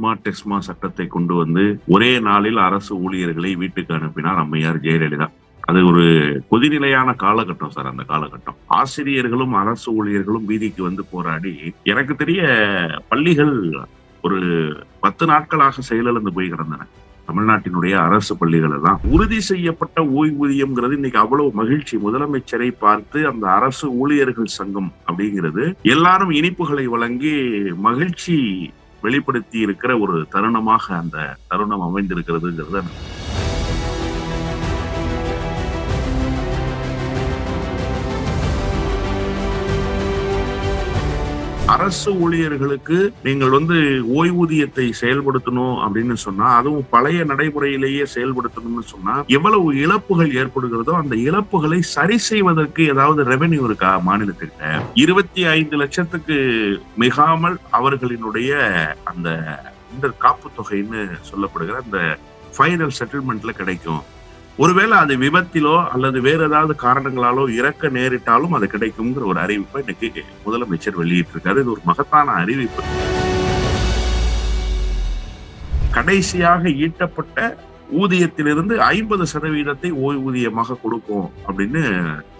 Smart டெஸ்மா சட்டத்தை கொண்டு வந்து ஒரே நாளில் அரசு ஊழியர்களை வீட்டுக்கு அனுப்பினார் அம்மையார் ஜெயலலிதா. அது ஒரு கொதிநிலையான காலகட்டம் சார். அந்த காலகட்டம் ஆசிரியர்களும் அரசு ஊழியர்களும் வீதிக்கு வந்து போராடி, எனக்கு தெரிய பள்ளிகள் ஒரு 10 நாட்களாக செயலிழந்து போய் கிடந்தன. தமிழ்நாட்டினுடைய அரசு பள்ளிகள் எல்லாம் உறுதி செய்யப்பட்ட ஓய்வூதியம்ங்கிறது இன்னைக்கு அவ்வளவு மகிழ்ச்சி. முதலமைச்சரை பார்த்து அந்த அரசு ஊழியர்கள் சங்கம் அப்படிங்கிறது எல்லாரும் இனிப்புகளை வழங்கி மகிழ்ச்சி வெளிப்படுத்தி இருக்கிற ஒரு தருணமாக அந்த தருணம் அமைந்திருக்கிறதுங்கிறது. அரசு ஊழியர்களுக்கு நீங்கள் ஓய்வூதியத்தை செயல்படுத்தணும் அப்படின்னு சொன்னா, அதுவும் பழைய நடைமுறையிலேயே செயல்படுத்தணும்னு சொன்னா, எவ்வளவு இழப்புகள் ஏற்படுகிறதோ அந்த இழப்புகளை சரி செய்வதற்கு ஏதாவது ரெவென்யூ இருக்கா மாநிலத்திற்கு? 25 லட்சத்துக்கு மிகாமல் அவர்களினுடைய அந்த காப்பு தொகைன்னு சொல்லப்படுகிற அந்த ஃபைனல் செட்டில்மெண்ட்ல கிடைக்கும். ஒருவேளை அது விபத்திலோ அல்லது வேற ஏதாவது காரணங்களாலோ இறக்க நேரிட்டாலும் அது கிடைக்கும்ங்கிற ஒரு அறிவிப்பை இன்னைக்கு முதலமைச்சர் வெளியிட்டிருக்காரு. இது ஒரு மகத்தான அறிவிப்பு. கடைசியாக ஈட்டப்பட்ட ஊதியத்திலிருந்து 50% ஓய்வூதியமாக கொடுப்போம் அப்படின்னு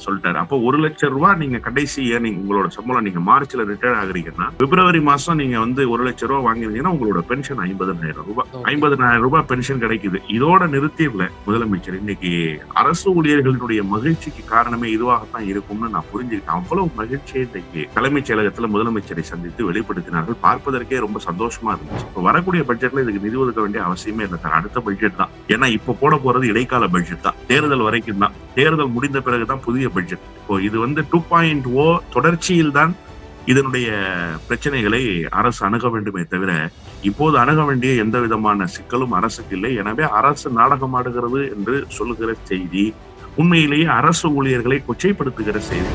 சொல்லிட்டாரு. அப்போ 1 லட்சம் ரூபாய் நீங்க கடைசி உங்களோட சம்பளம் நீங்க மார்ச்ல ரிட்டையர் ஆகுறீங்கன்னா, பிப்ரவரி மாசம் நீங்க 1 லட்சம் ரூபாய் வாங்கிருந்தீங்கன்னா உங்களோட பென்ஷன் 50,000 ரூபாய். 50,000 ரூபாய் பென்ஷன் கிடைக்குது. இதோட நிறுத்திடல முதலமைச்சர். இன்னைக்கு அரசு ஊழியர்களுடைய மகிழ்ச்சிக்கு காரணமே இதுவாகத்தான் இருக்கும்னு நான் புரிஞ்சுக்கிட்டேன். அவ்வளவு மகிழ்ச்சியை இன்னைக்கு தலைமைச் செயலகத்துல முதலமைச்சரை சந்தித்து வெளிப்படுத்தினார்கள். பார்ப்பதற்கே ரொம்ப சந்தோஷமா இருந்துச்சு. இப்போ வரக்கூடிய பட்ஜெட்ல இதுக்கு நிதி ஒதுக்க வேண்டிய அவசியமே இல்லை சார். அடுத்த பட்ஜெட் தான். ஏன்னா இப்ப போட போறது இடைக்கால பட்ஜெட் தான். தேர்தல் வரைக்கும் தான். தேர்தல் முடிந்த பிறகுதான் புதிய பட்ஜெட். இப்போ இது 2.0 தொடர்ச்சியில் தான் இதனுடைய பிரச்சனைகளை அரசு அணுக வேண்டுமே தவிர, இப்போது அணுக வேண்டிய எந்த விதமான சிக்கலும் அரசுக்கு இல்லை. எனவே அரசு நாடகமாடுகிறது என்று சொல்லுகிற செய்தி உண்மையிலேயே அரசு ஊழியர்களை கொச்சைப்படுத்துகிற செய்தி.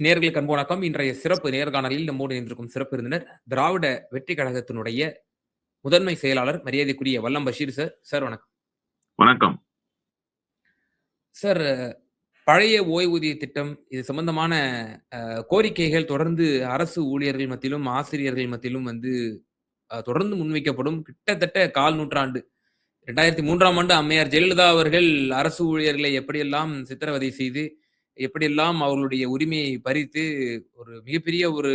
நேர்களுக்கு அன்பு வணக்கம். இன்றைய சிறப்பு நேர்காணலில் நம்மோடு இணைந்திருக்கும் சிறப்பு விருந்தினர் திராவிட வெற்றி கழகத்தினுடைய முதன்மை செயலாளர் மரியாதைக்குரிய வல்லம் பஷீர் சார். சார் வணக்கம். வணக்கம் சார். பழைய ஓய்வூதிய திட்டம் இது சம்பந்தமான கோரிக்கைகள் தொடர்ந்து அரசு ஊழியர்கள் மத்தியிலும் ஆசிரியர்கள் மத்தியிலும் தொடர்ந்து முன்வைக்கப்படும். கிட்டத்தட்ட கால் நூற்றாண்டு 2003ஆம் ஆண்டு அம்மையார் ஜெயலலிதா அவர்கள் அரசு ஊழியர்களை எப்படியெல்லாம் சித்திரவதை செய்து, எப்படியெல்லாம் அவர்களுடைய உரிமையை பறித்து ஒரு மிகப்பெரிய ஒரு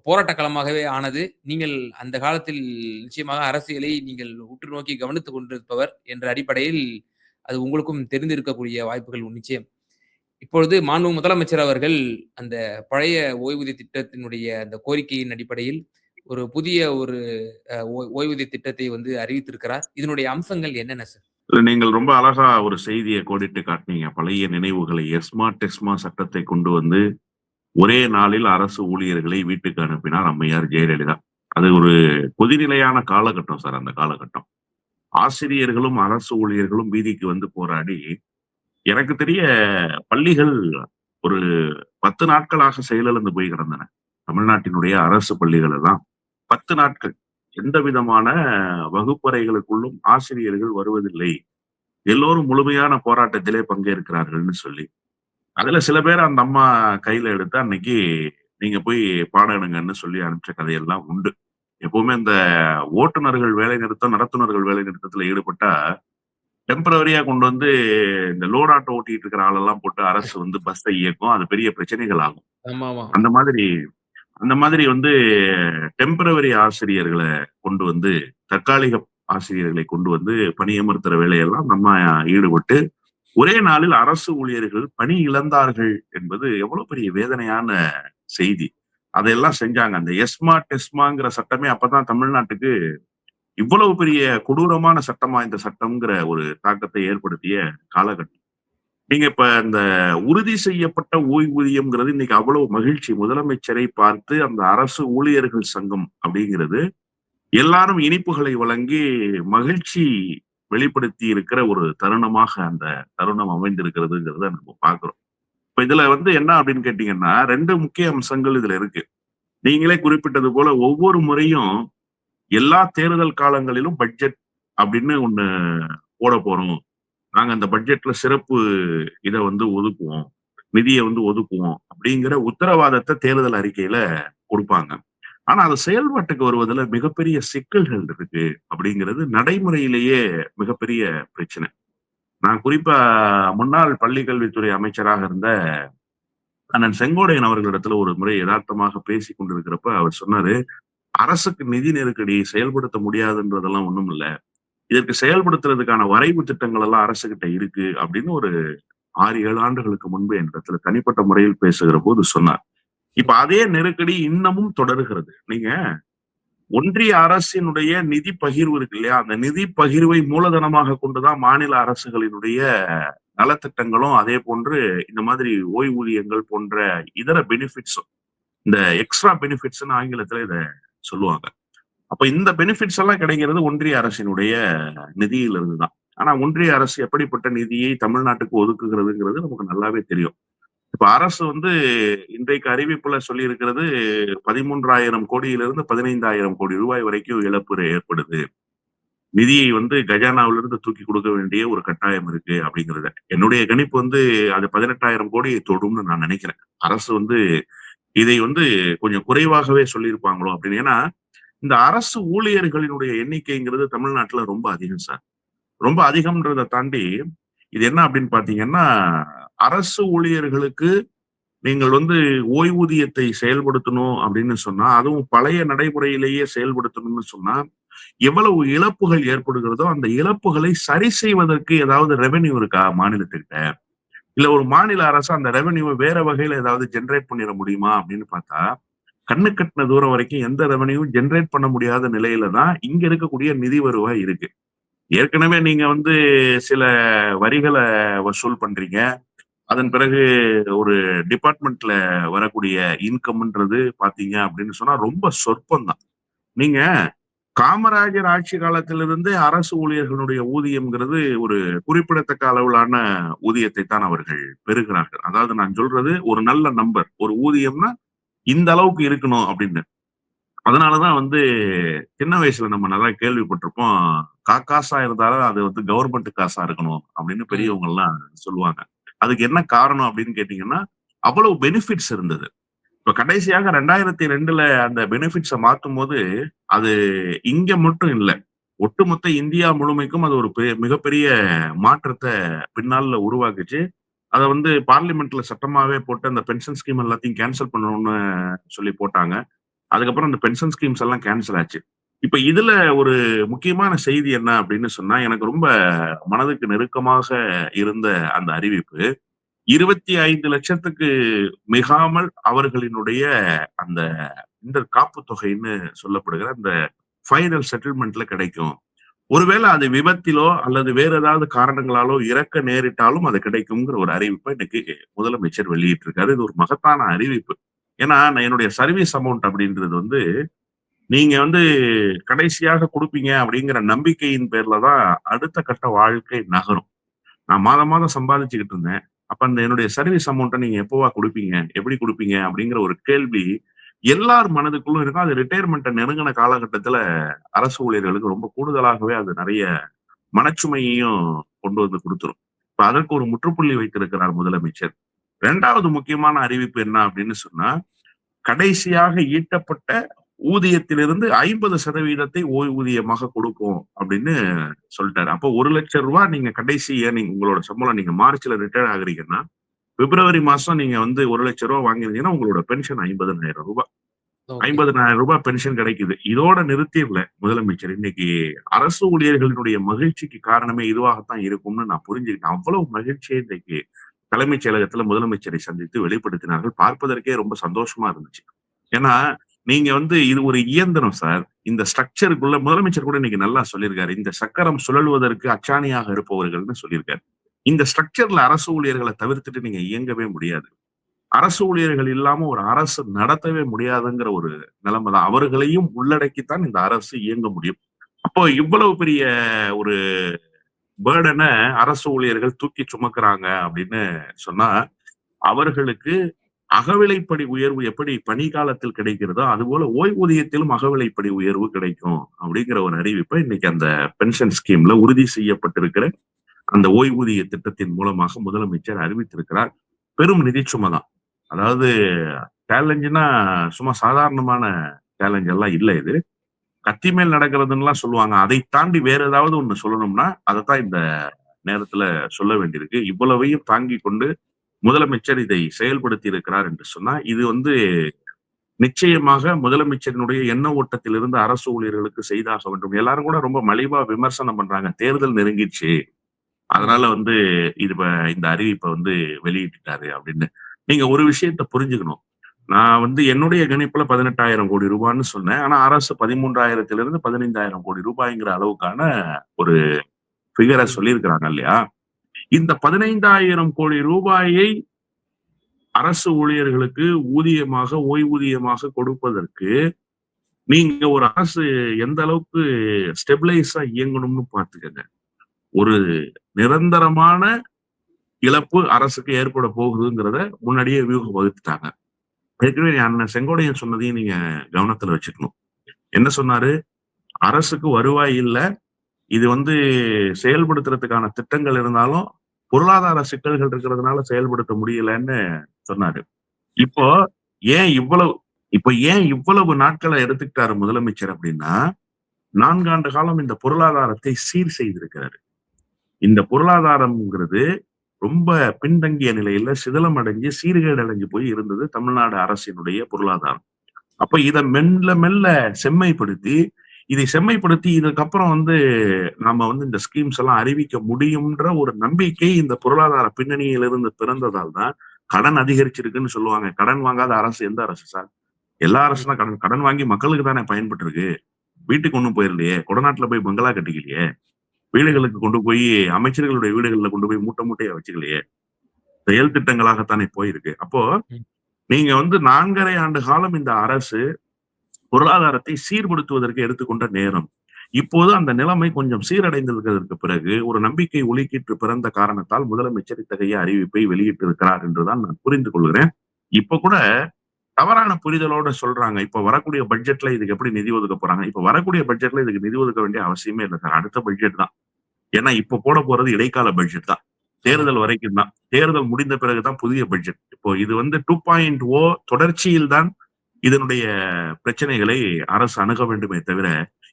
போராட்ட களமாகவே ஆனது. நீங்கள் அந்த காலத்தில் நிச்சயமாக அரசியலை நீங்கள் உற்று நோக்கி கவனித்துக் கொண்டிருப்பவர் என்ற அடிப்படையில் அது உங்களுக்கும் தெரிந்திருக்கக்கூடிய வாய்ப்புகள் நிச்சயம். இப்பொழுது மாண்பு முதலமைச்சர் அவர்கள் அந்த பழைய ஓய்வூதிய திட்டத்தினுடைய அந்த கோரிக்கையின் அடிப்படையில் ஒரு புதிய ஒரு ஓய்வூதிய திட்டத்தை அறிவித்திருக்கிறார். இதனுடைய அம்சங்கள் என்னென்ன சார்? நீங்கள் ரொம்ப அழகா ஒரு செய்தியை கோடிட்டு காட்டினீங்க. பழைய நினைவுகளை ஸ்மார்ட் டெஸ்மா சட்டத்தை கொண்டு வந்து ஒரே நாளில் அரசு ஊழியர்களை வீட்டுக்கு அனுப்பினார் அம்மையார் ஜெயலலிதா. அது ஒரு கொதிநிலையான காலகட்டம் சார். அந்த காலகட்டம் ஆசிரியர்களும் அரசு ஊழியர்களும் வீதிக்கு வந்து போராடி, எனக்கு தெரிய பள்ளிகள் ஒரு 10 நாட்களாக செயலிழந்து போய் கிடந்தன. தமிழ்நாட்டினுடைய அரசு பள்ளிகள் எல்லாம் 10 நாட்கள் எந்த விதமான வகுப்பறைகளுக்குள்ளும் ஆசிரியர்கள் வருவதில்லை. எல்லோரும் முழுமையான போராட்டத்திலே பங்கேற்கிறார்கள்னு சொல்லி, அதுல சில பேர் அந்த அம்மா கையில எடுத்து அன்னைக்கு நீங்க போய் பாடம் எடுங்கன்னு சொல்லி அனுப்பிச்ச கதையெல்லாம் உண்டு. எப்பவுமே இந்த ஓட்டுநர்கள் வேலை நிறுத்தம், நடத்துனர்கள் வேலை நிறுத்தத்துல ஈடுபட்டா டெம்பரவரியா கொண்டு வந்து இந்த லோட் ஆட்டோ ஓட்டிட்டு இருக்கிற ஆளெல்லாம் போட்டு அரசு பஸ்ஸை இயக்கும். அது பெரிய பிரச்சனைகள் ஆகும். அந்த மாதிரி டெம்பரவரி ஆசிரியர்களை கொண்டு வந்து, தற்காலிக ஆசிரியர்களை கொண்டு வந்து பணியமர்த்துற வேலையெல்லாம் நம்ம ஈடுபட்டு ஒரே நாளில் அரசு ஊழியர்கள் பணி இழந்தார்கள் என்பது எவ்வளவு பெரிய வேதனையான செய்தி. அதையெல்லாம் செஞ்சாங்க. அந்த எஸ்மா டெஸ்மாங்கிற சட்டமே அப்பதான் தமிழ்நாட்டுக்கு இவ்வளவு பெரிய கொடூரமான சட்டமா இந்த சட்டம்ங்கிற ஒரு தாக்கத்தை ஏற்படுத்திய காலகட்டம். நீங்க இப்ப இந்த உறுதி செய்யப்பட்ட ஓய்வூதியம்ங்கிறது இன்னைக்கு அவ்வளவு மகிழ்ச்சி. முதலமைச்சரை பார்த்து அந்த அரசு ஊழியர்கள் சங்கம் அப்படிங்கிறது எல்லாரும் இனிப்புகளை வழங்கி மகிழ்ச்சி வெளிப்படுத்தி இருக்கிற ஒரு தருணமாக அந்த தருணம் அமைந்திருக்கிறதுங்கிறத நம்ம பார்க்கிறோம். இப்ப இதுல என்ன அப்படின்னு கேட்டீங்கன்னா, 2 முக்கிய அம்சங்கள் இதுல இருக்கு. நீங்களே குறிப்பிட்டது போல ஒவ்வொரு முறையும் எல்லா தேர்தல் காலங்களிலும் பட்ஜெட் அப்படின்னு ஒண்ணு போட போறோம். நாங்க அந்த பட்ஜெட்ல சிறப்பு இத வந்து ஒதுக்குவோம். நிதிய வந்து ஒதுக்குவோம். அப்படிங்கிற உத்தரவாதத்த தேர்தல் அறிக்கையில குடுப்பாங்க. ஆனா, அது செயல்பாட்டுக்கு வருவதுல மிகப்பெரிய சிக்கல்கள் இருக்கு அப்படிங்கிறது நடைமுறையிலேயே மிகப்பெரிய பிரச்சனை. நான் குறிப்பா முன்னாள் பள்ளிக் கல்வித்துறை அமைச்சராக இருந்த அண்ணன் செங்கோட்டையன் அவர்களிடத்துல ஒரு முறை எதார்த்தமாக பேசிக் கொண்டிருக்கிறப்ப அவர் சொன்னாரு, "அரசுக்கு நிதி நெருக்கடி செயல்படுத்த முடியாதுன்றதெல்லாம் ஒண்ணும் இல்ல. இதற்கு செயல்படுத்துறதுக்கான வரைவு திட்டங்கள் எல்லாம் அரசுகிட்ட இருக்கு." அப்படின்னு ஒரு 6, 7 ஆண்டுகளுக்கு முன்பு என்னிடத்துல தனிப்பட்ட முறையில் பேசுகிற போது சொன்னார். இப்ப அதே நெருக்கடி இன்னமும் தொடர்கிறது. நீங்க ஒன்றிய அரசினுடைய நிதி பகிர்வு இருக்கு இல்லையா? அந்த நிதி பகிர்வை மூலதனமாக கொண்டுதான் மாநில அரசுகளினுடைய நலத்திட்டங்களும், அதே போன்று இந்த மாதிரி ஓய்வூதியங்கள் போன்ற இதர பெனிஃபிட்ஸும், இந்த எக்ஸ்ட்ரா பெனிஃபிட்ஸ்ன்னு ஆங்கிலத்துல இத சொல்லுவாங்க. அப்ப இந்த பெனிஃபிட்ஸ் எல்லாம் கிடைக்கிறது ஒன்றிய அரசினுடைய நிதியிலிருந்து தான். ஆனா ஒன்றிய அரசு எப்படிப்பட்ட நிதியை தமிழ்நாட்டுக்கு ஒதுக்குகிறதுங்கிறது நமக்கு நல்லாவே தெரியும். இப்ப அரசு வந்து இன்றைக்கு அறிவிப்புல சொல்லியிருக்கிறது 13,000 கோடியிலிருந்து 15,000 கோடி ரூபாய் வரைக்கும் இழப்பு ஏற்படுது. நிதியை வந்து கஜானாவிலிருந்து தூக்கி குடுக்க வேண்டிய ஒரு கட்டாயம் இருக்கு அப்படிங்கிறத. என்னுடைய கணிப்பு வந்து அது 18,000 கோடியை தொடும்னு நான் நினைக்கிறேன். அரசு வந்து இதை வந்து கொஞ்சம் குறைவாகவே சொல்லியிருப்பாங்களோ அப்படின்னு. ஏன்னா, இந்த அரசு ஊழியர்களினுடைய எண்ணிக்கைங்கிறது தமிழ்நாட்டுல ரொம்ப அதிகம் சார். ரொம்ப அதிகம்ன்றத தாண்டி, இது என்ன அப்படின்னு பார்த்தீங்கன்னா, அரசு ஊழியர்களுக்கு நீங்கள் வந்து ஓய்வூதியத்தை செயல்படுத்தணும் அப்படின்னு சொன்னா, அதுவும் பழைய நடைமுறையிலேயே செயல்படுத்தணும்னு சொன்னா, எவ்வளவு இழப்புகள் ஏற்படுகிறதோ, அந்த இழப்புகளை சரி செய்வதற்கு ஏதாவது ரெவென்யூ இருக்கா மாநிலத்துக்கிட்ட? இல்ல ஒரு மாநில அரசு அந்த ரெவென்யூவ வேற வகையில ஏதாவது ஜெனரேட் பண்ணிற முடியுமா அப்படின்னு பார்த்தா, கண்ணு கெட்டுன தூரம் வரைக்கும் எந்த ரெவென்யூவும் ஜெனரேட் பண்ண முடியாத நிலையில தான் இங்க இருக்கக்கூடிய நிதி வருவாய் இருக்கு. ஏற்கனவே நீங்க வந்து சில வரிகள வசூல் பண்றீங்க. அதன் பிறகு ஒரு டிபார்ட்மெண்ட்ல வரக்கூடிய இன்கம்ன்றது பார்த்தீங்க அப்படின்னு சொன்னா ரொம்ப சொற்பம் தான். நீங்க காமராஜர் ஆட்சி காலத்திலிருந்தே அரசு ஊழியர்களுடைய ஊதியம்ங்கிறது ஒரு குறிப்பிடத்தக்க அளவிலான ஊதியத்தை தான் அவர்கள் பெறுகிறார்கள். அதாவது நான் சொல்றது ஒரு நல்ல நம்பர். ஒரு ஊதியம்னா இந்த அளவுக்கு இருக்கணும் அப்படின்னு. அதனாலதான் வந்து சின்ன வயசுல நம்ம நல்லா கேள்விப்பட்டிருப்போம். காசா இருந்தாலும் அது வந்து கவர்மெண்ட் காசா இருக்கணும் அப்படின்னு ம். பெரியவங்க எல்லாம் சொல்லுவாங்க. அதுக்கு என்ன காரணம் அப்படின்னு கேட்டீங்கன்னா, அவ்வளவு பெனிஃபிட்ஸ் இருந்தது. இப்ப கடைசியாக 2002ல அந்த பெனிஃபிட்ஸ மாத்தும்போது, அது இங்க மட்டும் இல்ல. ஒட்டுமொத்த இந்தியா முழுமைக்கும் அது ஒரு மிகப்பெரிய மாற்றத்த பின்னால உருவாக்குச்சு. அத வந்து பார்லிமென்ட்ல சட்டமாவே போட்டு அந்த பென்ஷன் ஸ்கீம் எல்லாத்தையும் கேன்சல் பண்ணணும்னு சொல்லி போட்டாங்க. அதுக்கப்புறம் அந்த பென்ஷன் ஸ்கீம்ஸ் எல்லாம் கேன்சல் ஆச்சு. இப்ப இதுல ஒரு முக்கியமான செய்தி என்ன அப்படின்னு சொன்னா, எனக்கு ரொம்ப மனதுக்கு நெருக்கமாக இருந்த அந்த அறிவிப்பு, 25,00,000க்கு மிகாமல் அவர்களினுடைய அந்த இந்த காப்பு தொகைன்னு சொல்லப்படுகிற அந்த ஃபைனல் செட்டில்மென்ட்ல கிடைக்கும். ஒருவேளை அது விபத்திலோ அல்லது வேற ஏதாவது காரணங்களாலோ இறக்க நேரிட்டாலும் அது கிடைக்கும்ங்கிற ஒரு அறிவிப்பை இன்னைக்கு முதலமைச்சர் வெளியிட்டிருக்காரு. இது ஒரு மகத்தான அறிவிப்பு. ஏன்னா, நான் என்னுடைய சர்வீஸ் அமௌண்ட் அப்படின்றது வந்து, நீங்க வந்து கடைசியாக குடுப்பீங்க அப்படிங்கிற நம்பிக்கையின் பேர்ல தான் அடுத்த கட்ட வாழ்க்கை நகரும். நான் மாதம் மாதம் சம்பாதிச்சுக்கிட்டு இருந்தேன். அப்ப அந்த என்னுடைய சர்வீஸ் அமௌண்ட்ட நீங்க எப்போவா குடுப்பீங்க? எப்படி குடுப்பீங்க? அப்படிங்கிற ஒரு கேள்வி எல்லார் மனதுக்குள்ளும் இருக்கும். அது ரிட்டயர்மென்ட்ட நெருங்குன காலகட்டத்தில அரசு ஊழியர்களுக்கு ரொம்ப கூடுதலாகவே அது நெறைய மனச்சுமையையும் கொண்டு வந்து குடுத்துரும். இப்ப அதற்கு ஒரு முற்றுப்புள்ளி வைத்திருக்கிறார் முதலமைச்சர். 2வது முக்கியமான அறிவிப்பு என்ன அப்படின்னு சொன்னா, கடைசியாக ஈட்டப்பட்ட ஊதியத்திலிருந்து 50% ஓய்வூதியமாக கொடுப்போம் அப்படின்னு சொல்ட்டாரு. அப்போ ரூ. 1,00,000 நீங்க கடைசி ஏர்னிங் உங்களோட சம்பளம் நீங்க மார்ச்ல ரிட்டயர்ட் ஆகுறீங்கன்னா, பிப்ரவரி மாசம் நீங்க வந்து ரூ. 1,00,000 வாங்கியிருந்தீங்கன்னா, உங்களோட பென்ஷன் ரூ. 50,000. ரூ. ஓகே. 50,000 பென்ஷன் கிடைக்குது. இதோட நிறுத்திறல முதலமைச்சர். இன்னைக்கு அரசு ஊழியர்களினுடைய மகிழ்ச்சிக்கு காரணமே இதுவாகத்தான் இருக்கும்னு நான் புரிஞ்சுக்கிட்டேன். அவ்வளவு மகிழ்ச்சியை இன்றைக்கு தலைமைச் செயலகத்துல முதலமைச்சரை சந்தித்து வெளிப்படுத்தினார்கள். பார்ப்பதற்கே ரொம்ப சந்தோஷமா இருந்துச்சு. ஏன்னா, நீங்க வந்து இது ஒரு இயந்திரம் சார். இந்த ஸ்ட்ரக்சர்க்குள்ள முதலமைச்சர் கூட இன்னைக்கு நல்லா சொல்லியிருக்காரு. இந்த சக்கரம் சுழல்வதற்கு அச்சாணியாக இருப்பவர்கள்ன்னு சொல்லியிருக்காரு. இந்த ஸ்ட்ரக்சர்ல அரசு ஊழியர்கள தவிர்த்துட்டு நீங்க இயங்கவே முடியாது. அரசு ஊழியர்கள் இல்லாம ஒரு அரசு நடத்தவே முடியாதுங்கிற ஒரு நிலைமை தான். அவர்களையும் உள்ளடக்கித்தான் இந்த அரசு இயங்க முடியும். அப்போ இவ்வளவு பெரிய ஒரு பர்டன அரசு ஊழியர்கள் தூக்கி சுமக்குறாங்க அப்படின்னு சொன்னா, அவர்களுக்கு அகவிலைப்படி உயர்வு எப்படி பணி காலத்தில் கிடைக்கிறதோ, அதுபோல ஓய்வூதியத்திலும் அகவிலைப்படி உயர்வு கிடைக்கும் அப்படிங்கிற ஒரு அறிவிப்பை இன்னைக்கு அந்த பென்ஷன் ஸ்கீம்ல உறுதி செய்யப்பட்டிருக்கிற அந்த ஓய்வூதிய திட்டத்தின் மூலமாக முதலமைச்சர் அறிவித்திருக்கிறார். பெரும் நிதிச்சுமை தான். அதாவது சேலஞ்சுன்னா சும்மா சாதாரணமான சேலஞ்ச் எல்லாம் இல்ல இது. கத்தி மேல் நடக்கிறதுன்னுலாம் சொல்லுவாங்க. அதை தாண்டி வேற ஏதாவது ஒண்ணு சொல்லணும்னா, அதத்தான் இந்த நேரத்துல சொல்ல வேண்டியிருக்கு. இவ்வளவையும் தாங்கிக் கொண்டு முதலமைச்சர் இதை செயல்படுத்தி இருக்கிறார் என்று சொன்னா, இது வந்து நிச்சயமாக முதலமைச்சரினுடைய எண்ண ஓட்டத்திலிருந்து அரசு ஊழியர்களுக்கு செய்தாக வேண்டும். எல்லாரும் கூட ரொம்ப மலிவா விமர்சனம் பண்றாங்க. தேர்தல் நெருங்கிடுச்சு. அதனால ம். வந்து இது இந்த அறிவிப்ப வந்து வெளியிட்டுட்டாரு அப்படின்னு. நீங்க ஒரு விஷயத்த புரிஞ்சுக்கணும். நான் வந்து என்னுடைய கணிப்புல 18,000 கோடி ரூபான்னு சொன்னேன். ஆனா அரசு 13,000 15,000 கோடி ரூபாய்ங்கிற அளவுக்கான ஒரு ஃபிகர ம். சொல்லியிருக்கிறாங்க இல்லையா? இந்த 15,000 கோடி ரூபாயை அரசு ஊழியர்களுக்கு ஊதியமாக, ஓய்வூதியமாக கொடுப்பதற்கு, நீங்க ஒரு அரசு எந்த அளவுக்கு ஸ்டெபிலைஸா இயங்கணும்னு பார்த்துக்கங்க. ஒரு நிரந்தரமான இழப்பு அரசுக்கு ஏற்பட போகுதுங்கிறத முன்னாடியே வியூகம் வகுத்துட்டாங்க. ஏற்கனவே அண்ணன் செங்கோட்டையன் சொன்னதையும் நீங்க கவனத்துல வச்சுக்கணும். என்ன சொன்னாரு? அரசுக்கு வருவாய் இல்ல. இது வந்து செயல்படுத்துறதுக்கான திட்டங்கள் இருந்தாலும், பொருளாதார சிக்கல்கள் இருக்கிறதுனால செயல்படுத்த முடியலன்னு சொன்னாரு. இப்போ ஏன் இவ்வளவு ஏன் இவ்வளவு நாட்கள எடுத்துக்கிட்டாரு முதலமைச்சர் அப்படின்னா, 4 ஆண்டு காலம் இந்த பொருளாதாரத்தை சீர் செய்திருக்கிறாரு. இந்த பொருளாதாரம்ங்கிறது ரொம்ப பின்தங்கிய நிலையில சிதிலம் அடைஞ்சு, சீர்கேடு அடைஞ்சு போய் இருந்தது தமிழ்நாடு அரசினுடைய பொருளாதாரம். அப்ப இத மெல்ல மெல்ல செம்மைப்படுத்தி, இதை செம்மைப்படுத்தி இதுக்கப்புறம் வந்து நாம வந்து இந்த ஸ்கீம்ஸ் எல்லாம் அறிவிக்க முடியும்ன்ற ஒரு நம்பிக்கை இந்த பொருளாதார பின்னணியிலிருந்து பிறந்ததால் தான் கடன் அதிகரிச்சிருக்குன்னு சொல்லுவாங்க. கடன் வாங்காத அரசு எந்த அரசு சார்? எல்லா அரசும் தான் ம். கடன் கடன் வாங்கி மக்களுக்கு தானே பயன்பட்டு இருக்கு. வீட்டுக்கு ஒண்ணும் போயிரலையே. கொடநாட்டுல போய் பங்களா கட்டிக்கலையே. வீடுகளுக்கு கொண்டு போய் அமைச்சர்களுடைய வீடுகள்ல கொண்டு போய் மூட்டை மூட்டையா வச்சுக்கலையே. செயல் திட்டங்களாகத்தானே போயிருக்கு. அப்போ ம். நீங்க வந்து 4 1/2 ஆண்டு காலம் இந்த அரசு பொருளாதாரத்தை சீர்படுத்துவதற்கு எடுத்துக்கொண்ட நேரம். இப்போது அந்த நிலைமை கொஞ்சம் சீரடைந்திருக்கிறதற்கு பிறகு, ஒரு நம்பிக்கை ஒளிக்கீற்று பிறந்த காரணத்தால் முதலமைச்சர் இத்தகைய அறிவிப்பை வெளியிட்டிருக்கிறார் என்றுதான் நான் புரிந்து கொள்கிறேன். இப்ப கூட தவறான புரிதலோட சொல்றாங்க. இப்ப வரக்கூடிய பட்ஜெட்ல இதுக்கு எப்படி நிதி ஒதுக்க போறாங்க? இப்ப வரக்கூடிய பட்ஜெட்ல இதுக்கு நிதி ஒதுக்க வேண்டிய அவசியமே இல்ல சார். அடுத்த பட்ஜெட் தான். ஏன்னா இப்ப போட போறது இடைக்கால பட்ஜெட் தான். ஆமா. தேர்தல் வரைக்கும் தான். தேர்தல் முடிந்த பிறகு தான் புதிய பட்ஜெட். இப்போ இது வந்து 2.0 தொடர்ச்சியில் தான் இதனுடைய பிரச்சனைகளை அரசு அணுக வேண்டுமே தவிர,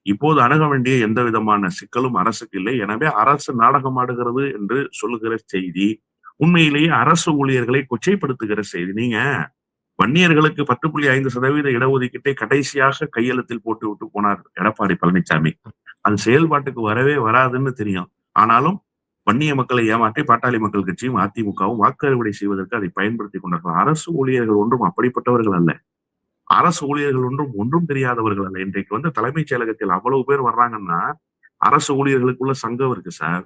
இப்போது அணுக வேண்டிய எந்த விதமான சிக்கலும் அரசுக்கு இல்லை. எனவே அரசு நாடகம் ஆடுகிறது என்று சொல்லுகிற செய்தி, உண்மையிலேயே அரசு ஊழியர்களை கொச்சைப்படுத்துகிற செய்தி. நீங்க வன்னியர்களுக்கு 10.5% இடஒதுக்கீட்டை கடைசியாக கையெழுத்தில் போட்டுவிட்டு போனார் எடப்பாடி பழனிசாமி. அது செயல்பாட்டுக்கு வரவே வராதுன்னு தெரியும். ஆனாலும் வன்னிய மக்களை ஏமாற்றி பாட்டாளி மக்கள் கட்சியும், அதிமுகவும் வாக்கு அறுவடை செய்வதற்கு அதை பயன்படுத்திக் கொண்டார்கள். அரசு ஊழியர்கள் ஒன்றும் அப்படிப்பட்டவர்கள் அல்ல. அரசு ஊழியர்கள் ஒன்றும் தெரியாதவர்கள் அல்ல. இன்றைக்கு வந்து தலைமைச் செயலகத்தில் அவ்வளவு பேர் வர்றாங்கன்னா, அரசு ஊழியர்களுக்குள்ள சங்கம் இருக்கு சார்.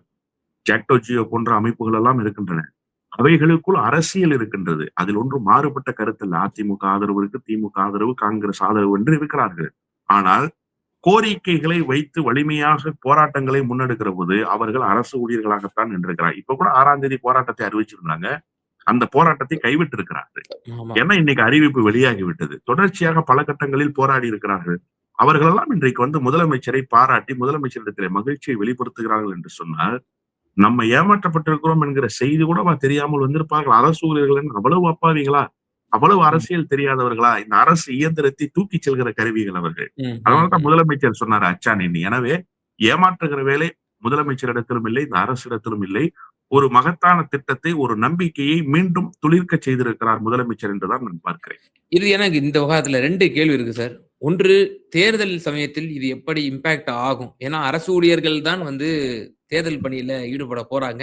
ஜாக்டோ ஜியோ போன்ற அமைப்புகள் எல்லாம் இருக்கின்றன. அவைகளுக்குள் அரசியல் இருக்கின்றது. அதில் ஒன்றும் மாறுபட்ட கருத்து இல்ல. அதிமுக ஆதரவு இருக்கு, திமுக ஆதரவு, காங்கிரஸ் ஆதரவு என்று இருக்கிறார்கள். ஆனால் கோரிக்கைகளை வைத்து வலிமையாக போராட்டங்களை முன்னெடுக்கிற போது அவர்கள் அரசு ஊழியர்களாகத்தான் நின்றிருக்கிறார். இப்ப கூட 6ஆம் தேதி போராட்டத்தை அறிவிச்சிருந்தாங்க. அந்த போராட்டத்தை கைவிட்டு இருக்கிறார்கள். ஆமா. ஏன்னா இன்னைக்கு அறிவிப்பு வெளியாகி விட்டது. தொடர்ச்சியாக பல கட்டங்களில் போராடி இருக்கிறார்கள். அவர்களெல்லாம் இன்றைக்கு வந்து முதலமைச்சரை பாராட்டி முதலமைச்சரிடத்திலே மகிழ்ச்சியை வெளிப்படுத்துகிறார்கள் என்று சொன்னால், நம்ம ஏமாற்றப்பட்டிருக்கிறோம் என்கிற செய்தி கூட தெரியாமல் வந்திருப்பார்கள். அரசு ஊழியர்கள் அவ்வளவு அப்பாவிகளா? அவ்வளவு ம். அரசியல் தெரியாதவர்களா? இந்த அரசு இயந்திரத்தை தூக்கிச் செல்கிற கருவிகள் அவர்கள். ம். ம். அதனாலதான் ம். முதலமைச்சர் சொன்னாரு அச்சான் எண்ணி. எனவே ஏமாற்றுகிற வேலை முதலமைச்சரிடத்திலும் இல்லை, இந்த அரசிடத்திலும் இல்லை. ஒரு மகத்தான திட்டத்தை, ஒரு நம்பிக்கையை மீண்டும் துளிர்க்கச் செய்திருக்கிறார் முதலமைச்சர் என்றுதான் நான் பார்க்கிறேன். இறுதியா எனக்கு இந்த விவகாரத்துல 2 கேள்வி இருக்கு சார். 1 தேர்தல் சமயத்தில் இது எப்படி இம்பாக்ட் ஆகும்? ஏன்னா அரசு ஊழியர்கள் தான் வந்து தேர்தல் பணியில ஈடுபட போறாங்க.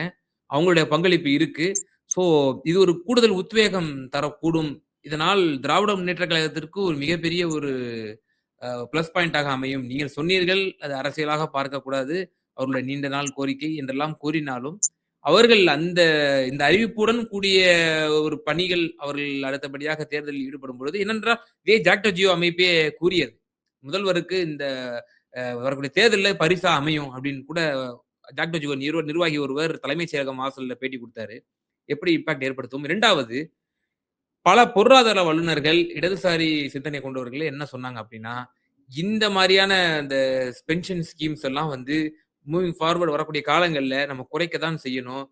அவங்களுடைய பங்களிப்பு இருக்கு. ஸோ இது ஒரு கூடுதல் உத்வேகம் தரக்கூடும். இதனால் திராவிட முன்னேற்றக் கழகத்திற்கு ஒரு மிகப்பெரிய ஒரு பிளஸ் பாயிண்டாக அமையும். நீங்கள் சொன்னீர்கள், அது அரசியலாக பார்க்கக்கூடாது. அவர்களுடைய நீண்ட நாள் கோரிக்கை என்றெல்லாம் கூறினாலும், அவர்கள் இந்த அறிவிப்புடன் கூடிய ஒரு பணிகள் அவர்கள் அடுத்தபடியாக தேர்தலில் ஈடுபடும் பொழுது ஏனென்றால், இதே ஜாக்டோ ஜியோ அமைப்பே கூறியது. முதல்வருக்கு இந்த வரக்கூடிய தேர்தல்ல பரிசா அமையும் அப்படின்னு கூட ஜாக்டோ ஜியோ நிர்வாகி ஒருவர் தலைமைச் செயலகம் வாசல்ல பேட்டி குடுத்தாரு. எப்படி இம்பாக்ட் ஏற்படுத்தும்? 2வது பல பொருளாதார வல்லுனர்கள், இடதுசாரி சிந்தனை கொண்டவர்கள் என்ன சொன்னாங்க அப்படின்னா, இந்த மாரியான இந்த பென்ஷன் ஸ்கீம்ஸ் எல்லாம் வந்து மூவிங் ஃபார்வர்ட் வரக்கூடிய காலங்கள்ல நம்ம குறைக்க தான் செய்யணும்.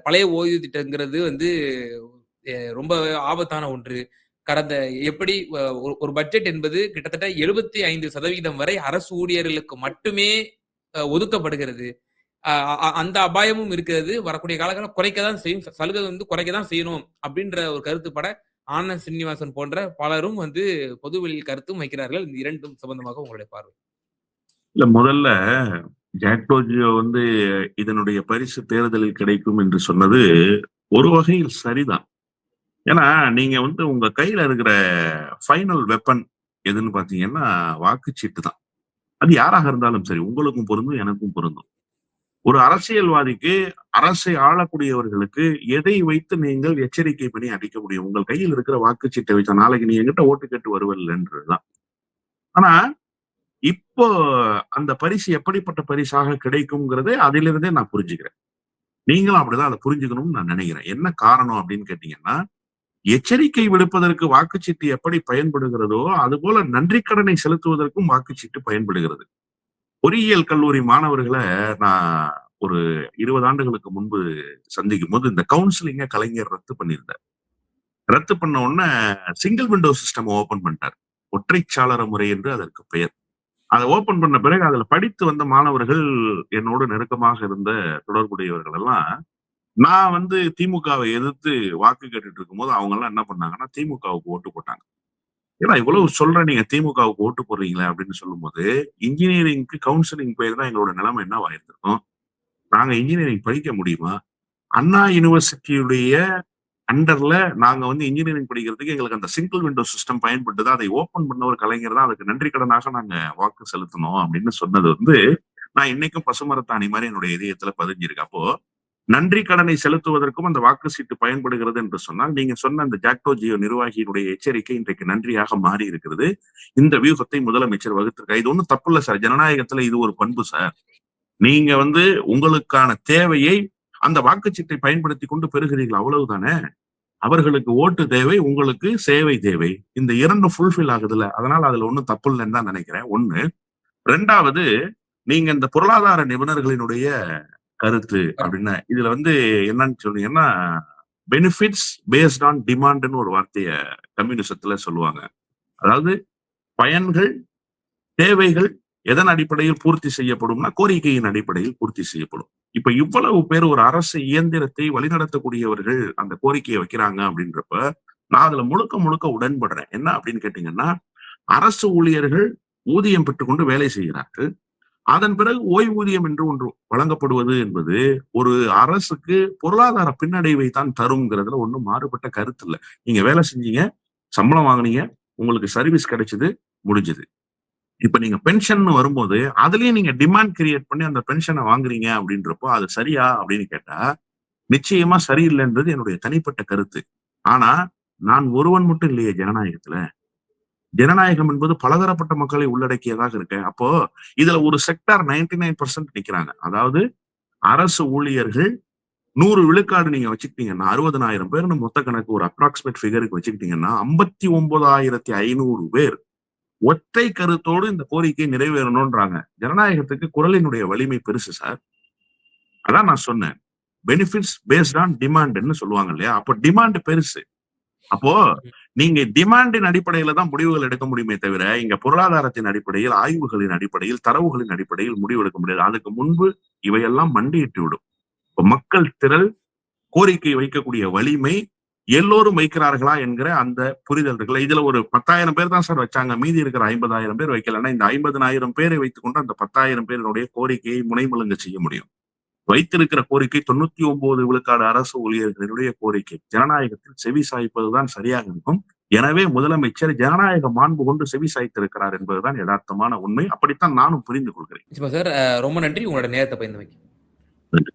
பழைய ஓய்வு திட்டங்கிறது வந்து ரொம்ப ஆபத்தான ஒன்று. கடந்த எப்படி ஒரு பட்ஜெட் என்பது கிட்டத்தட்ட 75% வரை அரசு ஊழியர்களுக்கு மட்டுமே ஒதுக்கப்படுகிறது. அ அ அந்த அபாயமும் இருக்கிறது. வரக்கூடிய காலங்கள்ல குறைக்க தான் செய்யும். சலுகை வந்து குறைக்க தான் செய்யணும் அப்படின்ற ஒரு கருத்துப்பட ஆனந்த் ஸ்ரீனிவாசன் போன்ற பலரும் வந்து பொதுவெளியில் கருத்தும் வைக்கிறார்கள். இந்த 2ம் சம்பந்தமாக உங்களுடைய பார்வை. இல்ல முதல்ல ஜாக்டோஜியோ வந்து இதனுடைய பரிசு தேர்தலில் கிடைக்கும் என்று சொன்னது ஒரு வகையில் சரிதான். ஏன்னா, நீங்க வந்து உங்க கையில இருக்கிற ஃபைனல் வெப்பன் எதுன்னு பார்த்தீங்கன்னா, வாக்குச்சீட்டு தான். அது யாராக இருந்தாலும் சரி. உங்களுக்கும் பொருந்தும், எனக்கும் பொருந்தும். ஒரு அரசியல்வாதிக்கு, அரசை ஆளக்கூடியவர்களுக்கு எதை வைத்து நீங்கள் எச்சரிக்கை பண்ணி அடிக்க முடியும்? உங்கள் கையில் இருக்கிற வாக்குச்சீட்டை வைத்து நாளைக்கு நீ என்கிட்ட ஓட்டு கேட்டு வருவல்லன்றதுதான். ஆனா, இப்போ அந்த பரிசு எப்படிப்பட்ட பரிசாக கிடைக்கும்ங்கிறதை அதிலிருந்தே நான் புரிஞ்சுக்கிறேன். நீங்களும் அப்படிதான் அத புரிஞ்சுக்கணும்னு நான் நினைக்கிறேன். என்ன காரணம் அப்படின்னு கேட்டீங்கன்னா, எச்சரிக்கை விடுப்பதற்கு வாக்குச்சீட்டு எப்படி பயன்படுகிறதோ, அதுபோல நன்றிக் கடனை செலுத்துவதற்கும் வாக்குச்சீட்டு பயன்படுகிறது. பொறியியல் கல்லூரி மாணவர்கள நான் ஒரு 20 ஆண்டுகளுக்கு முன்பு சந்திக்கும்போது, இந்த கவுன்சிலிங்க கலைஞர் ரத்து பண்ணியிருந்தார். ரத்து பண்ண உடனே சிங்கிள் விண்டோ சிஸ்டம் ஓப்பன் பண்ணிட்டார். ஒற்றைச் சாளர முறை என்று அதற்கு பெயர். அத ஓப்பன் பண்ண பிறகு அதுல படித்து வந்த மாணவர்கள் என்னோடு நெருக்கமாக இருந்த தொடர்புடையவர்கள் எல்லாம், நான் வந்து திமுகவை எதிர்த்து வாக்கு கேட்டுட்டு இருக்கும்போது, அவங்கலாம் என்ன பண்ணாங்கன்னா, திமுகவுக்கு ஓட்டு போட்டாங்க. ஏன்னா இவ்வளவு ம். சொல்றேன் நீங்க திமுகவுக்கு ஓட்டு போடுறீங்களே அப்படின்னு சொல்லும்போது, இன்ஜினியரிங்க்கு கவுன்சிலிங் போயிருந்தா எங்களோட நிலைமை என்னவா இருந்திருக்கும்? நாங்க இன்ஜினியரிங் படிக்க முடியுமா? அண்ணா யுனிவர்சிட்டியுடைய அண்டர்ல நாங்க வந்து இன்ஜினியரிங் படிக்கிறதுக்கு எங்களுக்கு அந்த சிங்கிள் விண்டோ சிஸ்டம் பயன்பட்டது. அதை ஓப்பன் பண்ண ஒரு கலைஞர் தான் அதுக்கு நன்றி கடனாக நாங்க வாக்கு செலுத்தினோம் அப்படின்னு சொன்னது வந்து, நான் இன்னைக்கும் பசுமரத்தாணி மாரி என்னுடைய இதயத்துல பதிஞ்சிருக்கு. அப்போ நன்றி கடனை செலுத்துவதற்கும் அந்த வாக்கு சீட்டு பயன்படுகிறது என்று சொன்னால், நீங்க சொன்ன அந்த ஜாக்டோ ஜியோ நிர்வாகியினுடைய எச்சரிக்கை இன்றைக்கு நன்றியாக மாறி இருக்கிறது. இந்த வியூகத்தை முதலமைச்சர் வகுத்திருக்கார். இது ஒண்ணும் தப்பில்ல சார். ஜனநாயகத்துல இது ஒரு பண்பு சார். நீங்க வந்து உங்களுக்கான தேவையை அந்த வாக்குச்சீட்டை பயன்படுத்திக் கொண்டு பெறுகிறீர்கள். அவ்வளவுதானே. அவர்களுக்கு ஓட்டு தேவை, உங்களுக்கு சேவை தேவை. இந்த 2ம் ஃபுல்ஃபில் ஆகுதுல்ல. அதனால அதுல ஒண்ணும் தப்பு இல்லன்னு தான் நினைக்கிறேன். 1. 2வது நீங்க இந்த பொருளாதார நிபுணர்களினுடைய கருத்து கருத்து. அப்படின்னா, இதுல வந்து என்னன்னு சொன்னீங்கன்னா, பெனிஃபிட்ஸ் பேஸ்ட் ஆன் டிமாண்ட்ன்னு ஒரு வார்த்தைய கம்யூனிசத்துல சொல்லுவாங்க. அதாவது பயன்கள், தேவைகள் எதன் அடிப்படையில் பூர்த்தி செய்யப்படும்னா, கோரிக்கையின் அடிப்படையில் பூர்த்தி செய்யப்படும். இப்ப இவ்வளவு பேர் ஒரு அரசு இயந்திரத்தை வழிநடத்தக்கூடியவர்கள் அந்த கோரிக்கையை வைக்கிறாங்க அப்படின்றப்ப, நான் அதுல முழுக்க முழுக்க உடன்படுறேன். என்ன அப்படின்னு கேட்டீங்கன்னா, அரசு ஊழியர்கள் ஊதியம் பெற்றுக்கொண்டு வேலை செய்கிறார்கள். அதன் பிறகு ஓய்வூதியம் என்று ஒன்று வழங்கப்படுவது என்பது ஒரு அரசுக்கு பொருளாதார பின்னடைவை தான் தரும்ங்கிறதுல ஒண்ணும் மாறுபட்ட கருத்து இல்ல. நீங்க வேலை செஞ்சீங்க, சம்பளம் வாங்குனீங்க, உங்களுக்கு சர்வீஸ் கிடைச்சது, முடிஞ்சது. இப்ப நீங்க பென்ஷன்னு வரும்போது, அதுலயும் நீங்க டிமாண்ட் கிரியேட் பண்ணி அந்த பென்ஷன வாங்குறீங்க அப்படின்றப்போ, அது சரியா அப்படின்னு கேட்டா, நிச்சயமா சரியில்லைன்றது என்னுடைய தனிப்பட்ட கருத்து. ஆனா, நான் ஒருவன் மட்டும் இல்லையே ஜனநாயகத்துல. ஜனநாயகம் என்பது பலதரப்பட்ட மக்களை உள்ளடக்கியதாக இருக்கு. அப்போ இதுல ஒரு செக்டார் 99% நிக்கிறாங்க. அதாவது அரசு ஊழியர்கள் 100 விழுக்காடு நீங்க வச்சுக்கிட்டீங்கன்னா, 60,000 பேர்ன்னு மொத்த கணக்கு ஒரு அப்ராக்ஸிமேட் ஃபிகருக்கு வச்சுக்கிட்டீங்கன்னா, 59,500 பேர் ஒற்றை கருத்தோடு இந்த கோரிக்கை நிறைவேறணும்ன்றாங்க. ஜனநாயகத்துக்கு குரலினுடைய வலிமை பெருசு சார். அதான் நான் சொன்னேன். பெனிஃபிட்ஸ் பேஸ்ட் ஆன் டிமாண்ட்ன்னு சொல்லுவாங்க இல்லையா? அப்ப டிமாண்ட் பெருசு. அப்போ ம். நீங்க டிமாண்டின் அடிப்படையில தான் முடிவுகள் எடுக்க முடியுமே தவிர, இங்க பொருளாதாரத்தின் அடிப்படையில், ஆய்வுகளின் அடிப்படையில், தரவுகளின் அடிப்படையில் முடிவு எடுக்க முடியாது. அதுக்கு முன்பு இவையெல்லாம் மண்டியிட்டு விடும். இப்ப மக்கள் திரள், கோரிக்கை வைக்கக்கூடிய வலிமை, எல்லோரும் வைக்கிறார்களா என்கிற அந்த புரிதல் இருக்குல்ல. இதுல ஒரு 10,000 பேர் தான் சார் வச்சாங்க. மீதி இருக்கிற 50,000 பேர் வைக்கலன்னா, இந்த 50,000 பேரை வைத்துக்கொண்டு அந்த 10,000 பேருடைய கோரிக்கையை முனைமழுங்க செய்ய முடியும். வைத்திருக்கிற கோரிக்கை 99 விழுக்காடு அரசு ஊழியர்களுடைய கோரிக்கை. ஜனநாயகத்தில் செவி சாய்ப்பதுதான் சரியாக இருக்கும். எனவே முதலமைச்சர் ஜனநாயக மாண்பு கொண்டு செவி சாய்த்திருக்கிறார் என்பதுதான் எதார்த்தமான உண்மை. அப்படித்தான் நானும் புரிந்து கொள்கிறேன். நிச்சயமா சார். ரொம்ப நன்றி உங்களோட நேரத்த பகிர்ந்தமைக்கு. நன்றி.